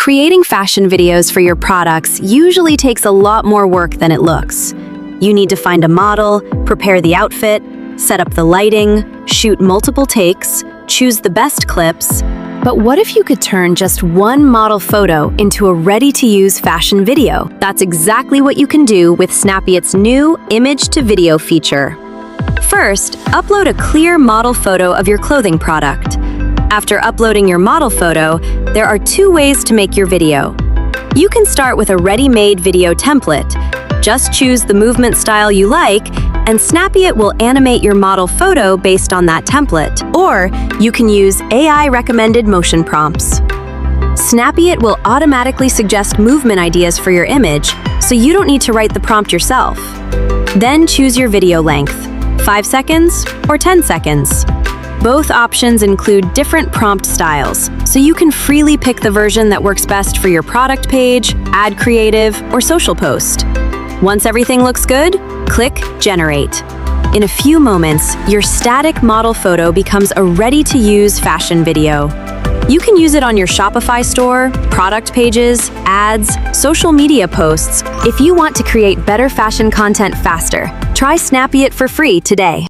Creating fashion videos for your products usually takes a lot more work than it looks. You need to find a model, prepare the outfit, set up the lighting, shoot multiple takes, choose the best clips. But what if you could turn just one model photo into a ready-to-use fashion video? That's exactly what you can do with Snappyit's new image-to-video feature. First, upload a clear model photo of your clothing product. After uploading your model photo, there are two ways to make your video. You can start with a ready-made video template. Just choose the movement style you like, and Snappyit will animate your model photo based on that template. Or you can use AI-recommended motion prompts. Snappyit will automatically suggest movement ideas for your image, so you don't need to write the prompt yourself. Then choose your video length, 5 seconds or 10 seconds. Both options include different prompt styles, so you can freely pick the version that works best for your product page, ad creative, or social post. Once everything looks good, click Generate. In a few moments, your static model photo becomes a ready-to-use fashion video. You can use it on your Shopify store, product pages, ads, social media posts. If you want to create better fashion content faster, try Snappyit for free today.